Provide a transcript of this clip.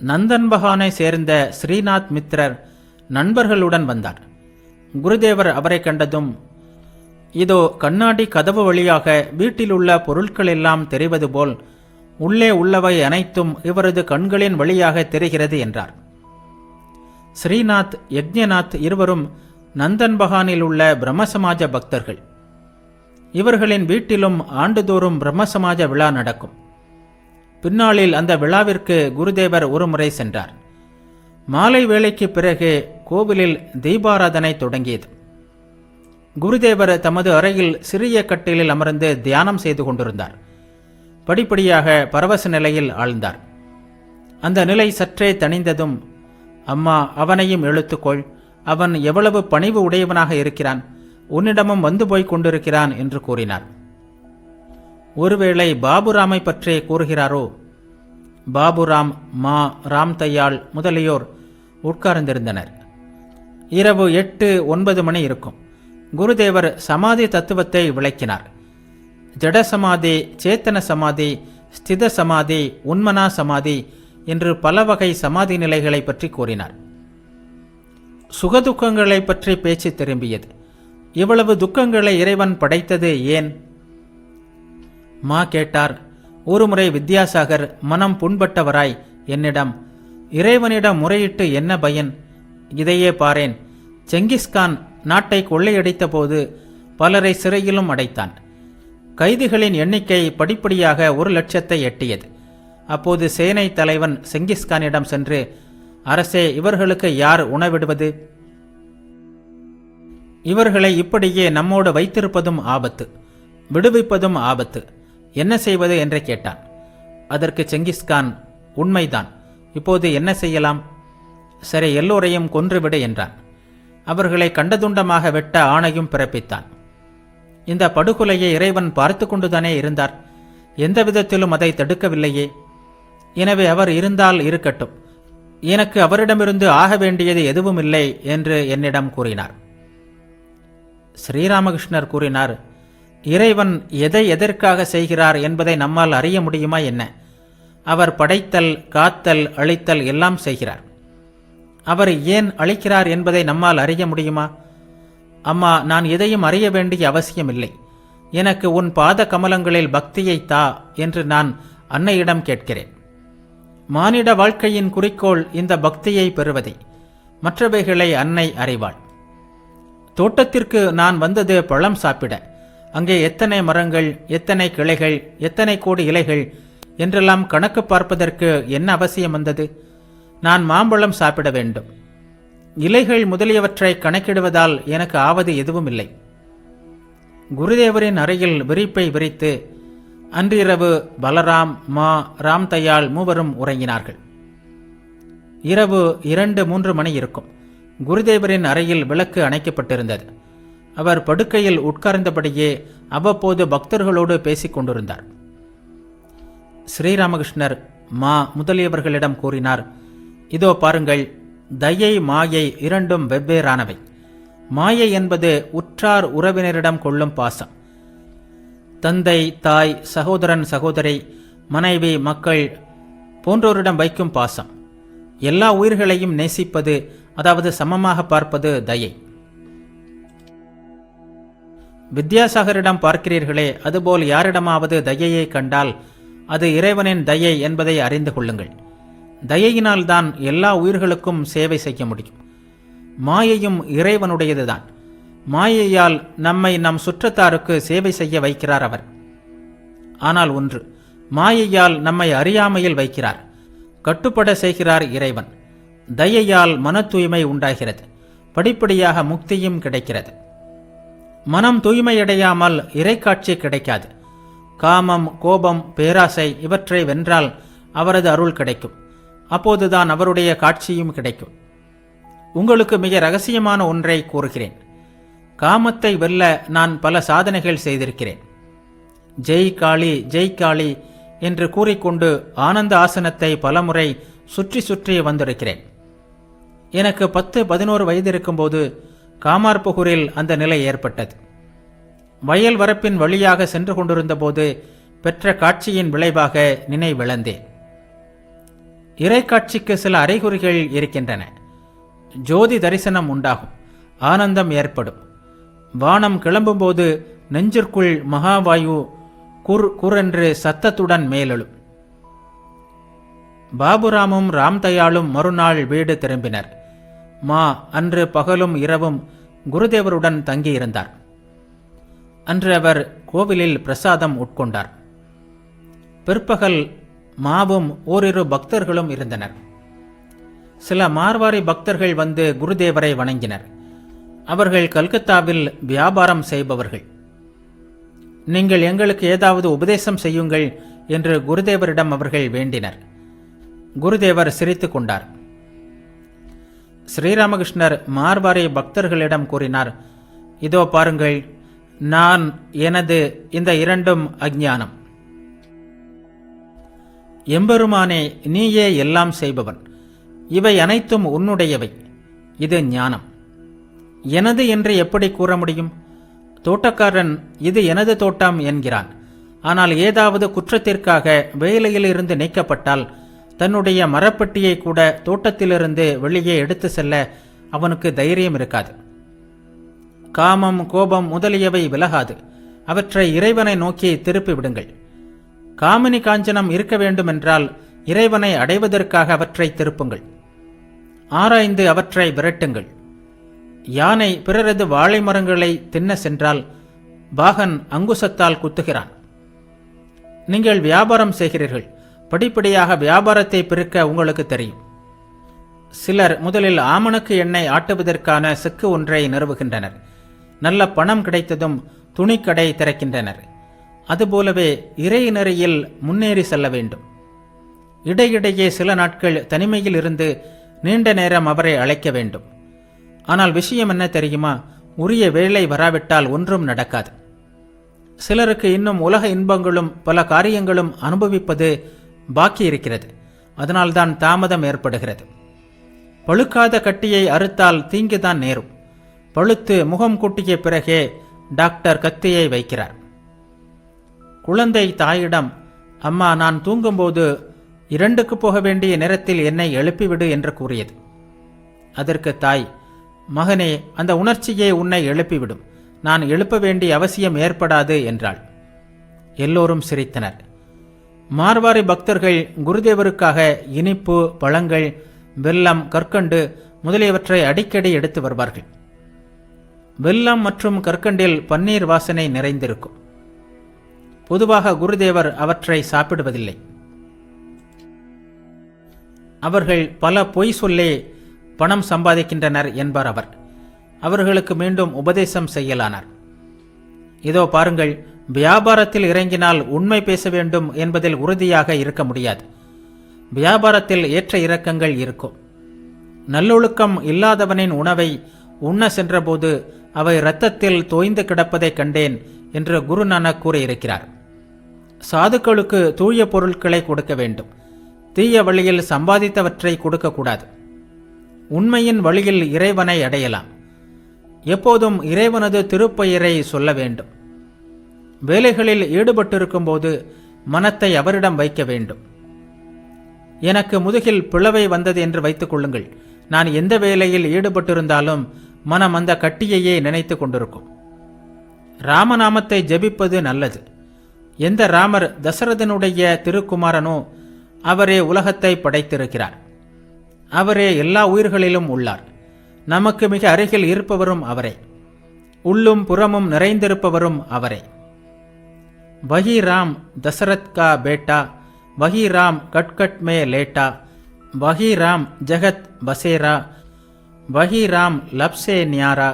நந்தன்பகானை சேர்ந்த ஸ்ரீநாத் மித்ரர் நண்பர்களுடன் வந்தார். குருதேவர் அவரை கண்டதும், இதோ கண்ணாடி கதவு வழியாக வீட்டிலுள்ள பொருட்கள் எல்லாம் தெரிவது போல் உள்ளே உள்ளவை அனைத்தும் இவரது கண்களின் வழியாக தெரிகிறது என்றார். ஸ்ரீநாத், யக்ஞநாத் இருவரும் நந்தன்பகானில் உள்ள பிரம்மசமாஜ பக்தர்கள். இவர்களின் வீட்டிலும் ஆண்டுதோறும் பிரம்மசமாஜ விழா நடக்கும். பின்னாளில் அந்த விழாவிற்கு குருதேவர் ஒருமுறை சென்றார். மாலை வேளைக்கு பிறகு கோவிலில் தீபாராதனை தொடங்கியது. குருதேவர் தமது அறையில் சிறிய கட்டிலில் அமர்ந்து தியானம் செய்து கொண்டிருந்தார். படிப்படியாக பரவச நிலையில் ஆழ்ந்தார். அந்த நிலை சற்றே தணிந்ததும், அம்மா, அவனையும் இழுத்துக்கொள், அவன் எவ்வளவு பணிவு உடையவனாக இருக்கிறான், உன்னிடமும் வந்து போய் கொண்டிருக்கிறான் என்று கூறினார். ஒருவேளை பாபுராமை பற்றி கூறுகிறாரோ? பாபுராம், மா, ராம்தயாள் முதலியோர் உட்கார்ந்திருந்தனர். இரவு 8-9 மணி இருக்கும். குருதேவர் சமாதி தத்துவத்தை விளக்கினார். ஜட சமாதி, சேத்தன சமாதி, ஸ்தித சமாதி, உன்மனா சமாதி என்று பல வகை சமாதி நிலைகளை பற்றி கூறினார். சுகதுக்கங்களை பற்றி பேச்சு திரும்பியது. இவ்வளவு துக்கங்களை இறைவன் படைத்தது ஏன்? மா கேட்டார். ஒருமுறை வித்யாசாகர் மனம் புண்பட்டவராய் என்னிடம், இறைவனிடம் முறையிட்டு என்ன பயன்? இதையே பாரேன். செங்கிஸ்கான் நாட்டை கொள்ளையடித்த போது பலரை சிறையிலும் அடைத்தான். கைதிகளின் எண்ணிக்கை படிப்படியாக 1,00,000 எட்டியது. அப்போது சேனை தலைவன் செங்கிஸ்கானிடம் சென்று, அரசே, இவர்களுக்கு யார் உணவிடுவது? இவர்களை இப்படியே நம்மோடு வைத்திருப்பதும் ஆபத்து, விடுவிப்பதும் ஆபத்து, என்ன செய்வது என்று கேட்டான். அதற்கு செங்கிஸ்கான், உண்மைதான், இப்போது என்ன செய்யலாம்? சரி, எல்லோரையும் கொன்றுவிடு என்றான். அவர்களை கண்டதுண்டமாக வெட்ட ஆணையும் பிறப்பித்தான். இந்த படுகொலையை இறைவன் பார்த்து கொண்டுதானே இருந்தார். எந்த விதத்திலும் அதை தடுக்கவில்லையே. எனவே அவர் இருந்தால் இருக்கட்டும், எனக்கு அவரிடமிருந்து ஆக வேண்டியது எதுவும் இல்லை என்று என்னிடம் கூறினார். ஸ்ரீராமகிருஷ்ணர் கூறினார், இறைவன் எதை எதற்காக செய்கிறார் என்பதை நம்மால் அறிய முடியுமா என்ன? அவர் படைத்தல், காத்தல், அழித்தல் எல்லாம் செய்கிறார். அவர் ஏன் அழிக்கிறார் என்பதை நம்மால் அறிய முடியுமா? அம்மா, நான் எதையும் அறிய வேண்டிய அவசியமில்லை. எனக்கு உன் பாத கமலங்களில் பக்தியை தா என்று நான் அன்னையிடம் கேட்கிறேன். மானிட வாழ்க்கையின் குறிக்கோள் இந்த பக்தியை பெறுவதை. மற்றவைகளை அன்னை அறிவாள். தோட்டத்திற்கு நான் வந்தது பழம் சாப்பிட. அங்கே எத்தனை மரங்கள், எத்தனை கிளைகள், எத்தனை கோடி இலைகள் என்றெல்லாம் கணக்கு பார்ப்பதற்கு என்ன அவசியம் வந்தது? நான் மாம்பழம் சாப்பிட வேண்டும். இலைகள் முதலியவற்றை கணக்கிடுவதால் எனக்கு ஆவது எதுவும் இல்லை. குருதேவரின் அறையில் விரிப்பை விரித்து அன்றிரவு பலராம், மா, ராம்தயாள் மூவரும் உறங்கினார்கள். இரவு 2-3 மணி இருக்கும். குருதேவரின் அறையில் விளக்கு அணைக்கப்பட்டிருந்தது. அவர் படுக்கையில் உட்கார்ந்தபடியே அவ்வப்போது பக்தர்களோடு பேசிக் கொண்டிருந்தார். ஸ்ரீராமகிருஷ்ணர், மா முதலியவர்களிடம் கூறினார், இதோ பாருங்கள், தயை, மாயை இரண்டும் வெவ்வேறானவை. மாயை என்பது உற்றார் உறவினரிடம் கொள்ளும் பாசம். தந்தை, தாய், சகோதரன், சகோதரி, மனைவி, மக்கள் போன்றோரிடம் வைக்கும் பாசம். எல்லா உயிர்களையும் நேசிப்பது, அதாவது சமமாக பார்ப்பது தயை. வித்யாசாகரிடம் பார்க்கிறீர்களே, அதுபோல் யாரிடமாவது தயையை கண்டால் அது இறைவனின் தயை என்பதை அறிந்து கொள்ளுங்கள். தயையினால்தான் எல்லா உயிர்களுக்கும் சேவை செய்ய முடியும். மாயையும் இறைவனுடையதுதான். மாயையால் நம்மை நம் சுற்றத்தாருக்கு சேவை செய்ய வைக்கிறார் அவர். ஆனால் ஒன்று, மாயையால் நம்மை அறியாமையில் வைக்கிறார், கட்டுப்பட செய்கிறார் இறைவன். தயையால் மன தூய்மை உண்டாகிறது, படிப்படியாக முக்தியும் கிடைக்கிறது. மனம் தூய்மையடையாமல் இறைக்காட்சி கிடைக்காது. காமம், கோபம், பேராசை இவற்றை வென்றால் அவரது அருள் கிடைக்கும். அப்போதுதான் அவருடைய காட்சியும் கிடைக்கும். உங்களுக்கு மிக ரகசியமான ஒன்றை கூறுகிறேன். காமத்தை வெல்ல நான் பல சாதனைகள் செய்திருக்கிறேன். ஜெய் காளி, ஜெய் காளி என்று கூறிக்கொண்டு ஆனந்த ஆசனத்தை பலமுறை சுற்றி சுற்றி வந்திருக்கிறேன். எனக்கு 10-11 வயது இருக்கும்போது காமார்புகூரில் அந்த நிலை ஏற்பட்டது. வயல் வரப்பின் வழியாக சென்று கொண்டிருந்த போது பெற்ற காட்சியின் விளைவாக நினைவிழந்தேன். இறைக்காட்சிக்கு சில அறிகுறிகள் இருக்கின்றன. ஜோதி தரிசனம் உண்டாகும், ஆனந்தம் ஏற்படும். வானம் கிளம்பும்போது நெஞ்சிற்குள் மகாவாயு குர் குரென்று சத்தத்துடன் மேலெழும். பாபுராமும் ராம்தயாளும் மறுநாள் வீடு திரும்பினர். அன்று பகலும் இரவும் குருதேவருடன் தங்கியிருந்தார். அன்று அவர் கோவிலில் பிரசாதம் உட்கொண்டார். பிற்பகல் மாவும் ஓரிரு பக்தர்களும் இருந்தனர். சில மார்வாரி பக்தர்கள் வந்து குருதேவரை வணங்கினர். அவர்கள் கல்கத்தாவில் வியாபாரம் செய்பவர்கள். நீங்கள் எங்களுக்கு ஏதாவது உபதேசம் செய்யுங்கள் என்று குருதேவரிடம் அவர்கள் வேண்டினர். குருதேவர் சிரித்து கொண்டார். ஸ்ரீராமகிருஷ்ணர் மார்வாரி பக்தர்களிடம் கூறினார், இதோ பாருங்கள், நான் எனது இந்த இரண்டும் அஞ்ஞானம். எம்பெருமானே, நீயே எல்லாம் செய்பவன். இவை அனைத்தும் உன்னுடையவை. இது ஞானம். எனது என்று எப்படி கூற முடியும்? தோட்டக்காரன் இது எனது தோட்டம் என்கிறான். ஆனால் ஏதாவது குற்றத்திற்காக வேலையில் இருந்து நீக்கப்பட்டால் தன்னுடைய மரப்பெட்டியை கூட தோட்டத்திலிருந்து வெளியே எடுத்து செல்ல அவனுக்கு தைரியம் இருக்காது. காமம், கோபம் முதலியவை விலகாது. அவற்றை இறைவனை நோக்கி திருப்பி விடுங்கள். காமினி காஞ்சனம் இருக்க வேண்டுமென்றால் இறைவனை அடைவதற்காக அவற்றை திருப்புங்கள். ஆராய்ந்து அவற்றை விரட்டுங்கள். யானை பிறரது வாழை மரங்களை தின்ன சென்றால் பாகன் அங்குசத்தால் குத்துகிறான். நீங்கள் வியாபாரம் செய்கிறீர்கள். படிப்படியாக வியாபாரத்தை பெருக்க உங்களுக்கு தெரியும். சிலர் முதலில் ஆமணக்கு எண்ணெய் ஆட்டுவதற்கான செக்கு ஒன்றை நிறுவுகின்றனர். நல்ல பணம் கிடைத்ததும் துணிக்கடை திறக்கின்றனர். அதுபோலவே இறை நெறியில் முன்னேறி செல்ல வேண்டும். இடையிடையே சில நாட்கள் தனிமையில் இருந்து நீண்ட நேரம் அவரை அழைக்க வேண்டும். ஆனால் விஷயம் என்ன தெரியுமா? உரிய வேலை வராவிட்டால் ஒன்றும் நடக்காது. சிலருக்கு இன்னும் உலக இன்பங்களும் பல காரியங்களும் அனுபவிப்பது பாக்கி இருக்கிறது. அதனால்தான் தாமதம் ஏற்படுகிறது. பழுக்காத கட்டியை அறுத்தால் தீங்குதான் நேரும். பழுத்து முகம் கூட்டிய பிறகே டாக்டர் கத்தியை வைக்கிறார். குழந்தை தாயிடம், அம்மா, நான் தூங்கும்போது 2க்கு போக வேண்டிய நேரத்தில் என்னை எழுப்பிவிடு என்று கூறியது. அதற்கு தாய், மகனே, அந்த உணர்ச்சியே உன்னை எழுப்பிவிடும். நான் எழுப்ப வேண்டிய அவசியம் ஏற்படாது என்றாள். எல்லோரும் சிரித்தனர். மார்வாரி பக்தர்கள் குருதேவருக்காக இனிப்பு, பழங்கள், வெல்லம், கற்கண்டு முதலியவற்றை அடிக்கடி எடுத்து வருவார்கள். வெல்லம் மற்றும் கற்கண்டில் பன்னீர் வாசனை நிறைந்திருக்கும். பொதுவாக குருதேவர் அவற்றை சாப்பிடுவதில்லை. அவர்கள் பல பொய் சொல்லே பணம் சம்பாதிக்கின்றனர் என்பார் அவர். அவர்களுக்கு மீண்டும் உபதேசம் செய்யலானார். இதோ பாருங்கள், வியாபாரத்தில் இறங்கினால் உண்மை பேச வேண்டும் என்பதில் உறுதியாக இருக்க முடியாது. வியாபாரத்தில் ஏற்ற இறக்கங்கள் இருக்கும். நல்லொழுக்கம் இல்லாதவனின் உணவை உண்ண சென்றபோது அவை இரத்தத்தில் தோய்ந்து கிடப்பதைக் கண்டேன் என்று குருநானக் கூறியிருக்கிறார். சாதுக்களுக்கு தூய பொருட்களை கொடுக்க வேண்டும். தீய வழியில் சம்பாதித்தவற்றை கொடுக்கக்கூடாது. உண்மையின் வழியில் இறைவனை அடையலாம். எப்போதும் இறைவனது திருப்பெயரை சொல்ல வேண்டும். வேலைகளில் ஈடுபட்டிருக்கும் போது மனத்தை அவரிடம் வைக்க வேண்டும். எனக்கு முதுகில் பிளவை வந்தது என்று வைத்துக் கொள்ளுங்கள். நான் எந்த வேலையில் ஈடுபட்டிருந்தாலும் மனம் அந்த கட்டியையே நினைத்து கொண்டிருக்கும். ராமநாமத்தை ஜெபிப்பது நல்லது. எந்த ராமர் தசரதனுடைய திருக்குமாரனோ அவரே உலகத்தை படைத்திருக்கிறார். அவரே எல்லா உயிர்களிலும் உள்ளார். நமக்கு மிக அருகில் இருப்பவரும் அவரே. உள்ளும் புறமும் நிறைந்திருப்பவரும் அவரே. வஹி ராம் தசரத் கா பேட்டா, வஹி ராம் கட்கட் மே லேட்டா, வஹி ராம் ஜகத் பசேரா, வஹி ராம் லப்சே न्यारा।